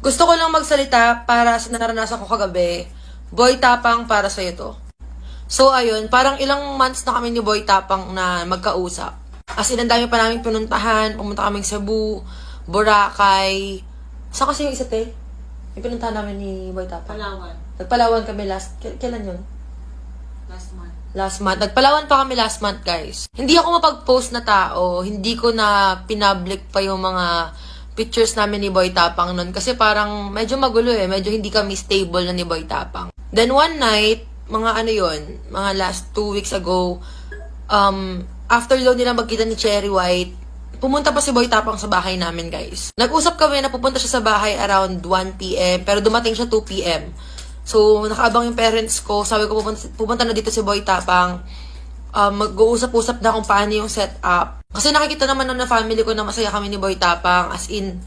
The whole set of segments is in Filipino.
Gusto ko lang magsalita para sa naranasan ko kagabi. Boy Tapang, para sa'yo to. So, ayun, parang ilang months na kami ni Boy Tapang na magkausap. As in, ang dami pa namin pinuntahan. Pumunta kaming Cebu, Boracay. Saan kasi yung isa, te? Yung pinuntahan namin ni Boy Tapang. Palawan. Nagpalawan kami kailan yun? Last month. Nagpalawan pa kami last month, guys. Hindi ako mapag-post na tao. Hindi ko na pinpublic pa yung mga pictures namin ni Boy Tapang nun. Kasi parang medyo magulo eh. Medyo hindi kami stable na ni Boy Tapang. Then one night, mga last 2 weeks ago, after daw nila magkita ni Cherry White, pumunta pa si Boy Tapang sa bahay namin, guys. Nag-usap kami na pupunta siya sa bahay around 1 p.m. Pero dumating siya 2 p.m. So, nakaabang yung parents ko. Sabi ko, pupunta na dito si Boy Tapang. Mag-uusap-usap na kung paano yung setup. Kasi nakikita naman na family ko na masaya kami ni Boy Tapang. As in,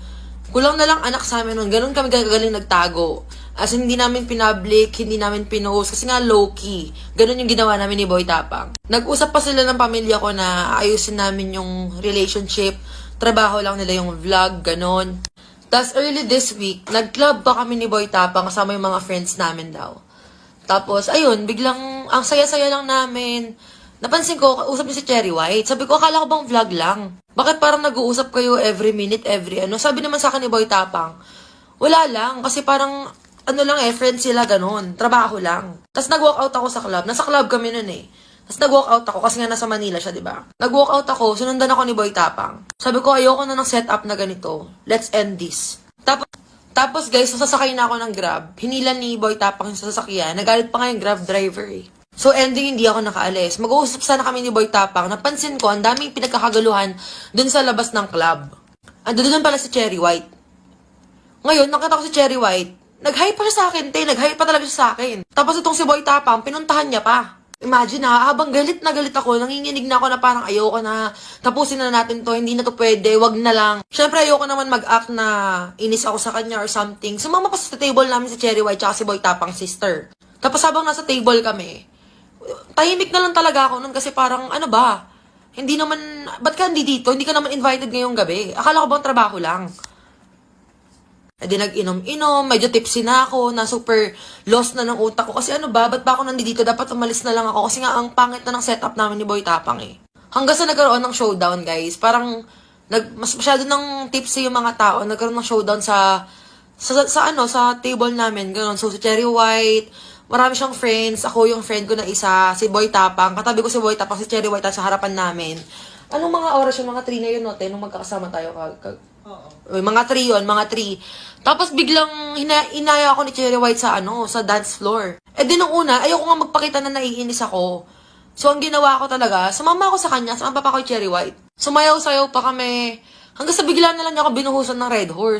kulang na lang anak sa amin nun. Ganun kami gagaling nagtago. As in, hindi namin pinpublic, hindi namin pinost. Kasi nga low-key. Ganun yung ginawa namin ni Boy Tapang. Nag-usap pa sila ng pamilya ko na ayusin namin yung relationship. Trabaho lang nila yung vlog, ganun. Tapos early this week, nag-club pa kami ni Boy Tapang kasama yung mga friends namin daw. Tapos, ayun, biglang, ang saya-saya lang namin. Napansin ko, usap niya si Cherry White. Sabi ko, akala ko bang vlog lang? Bakit parang nag-uusap kayo every minute, every ano? Sabi naman sa akin ni Boy Tapang, wala lang. Kasi parang, friends sila, ganun. Trabaho lang. Tapos nag-walk out ako sa club. Nasa club kami nun eh. Tapos nag-walk out ako kasi nga nasa Manila siya, di ba? Nag-walk out ako, sinundan ako ni Boy Tapang. Sabi ko, ayoko na ng setup na ganito. Let's end this. Tapos guys, sasakay na ako ng Grab. Hinila ni Boy Tapang yung sasakyan. Nagalit pa nga yung Grab driver eh. So ending, hindi ako nakaalis. Mag-uusap sana kami ni Boy Tapang. Napansin ko, ang daming pinagkakagaluhan dun sa labas ng club. Doon pala si Cherry White. Ngayon, nakita ko si Cherry White. Nag-hype pa siya sa akin, te. Nag-hype pa talaga siya sa akin. Tapos itong si Boy Tapang, pinuntahan niya pa. Imagine ha, habang galit na galit ako, nanginginig na ako na parang ayoko na, tapusin na natin to, hindi na to pwede, wag na lang. Syempre ayoko naman mag-act na inis ako sa kanya or something. Sumama pa sa table namin si Cherry White tsaka si Boy Tapang sister. Tapos habang nasa table kami, tahimik na lang talaga ako nun kasi parang ano ba, hindi naman, ba't ka hindi dito? Hindi ka naman invited ngayong gabi. Akala ko bang trabaho lang? E di nag-inom-inom, medyo tipsy na ako, na super lost na ng utak ko. Kasi ano ba, ba't ba ako nandito? Dapat umalis na lang ako. Kasi nga, ang pangit na ng setup namin ni Boy Tapang eh. Hanggang sa nagkaroon ng showdown, guys. Parang, mas masyado ng tipsy yung mga tao. Nagkaroon ng showdown sa table namin. Ganun. So, si Cherry White, marami siyang friends. Ako yung friend ko na isa, si Boy Tapang. Katabi ko si Boy Tapang, si Cherry White sa harapan namin. Anong mga oras yung mga 3 na yun, no? Nung magkakasama tayo mga 3 yun, mga 3. Tapos biglang inaya ako ni Cherry White sa dance floor. Eh di nung una, ayoko nga magpakita na naiinis ako. So ang ginawa ko talaga, sumama ako sa kanya, sumama pa ako kay Cherry White. Sumayaw-sayaw pa kami. Hanggang sa bigla na lang niya ako binuhusan ng Red Horse.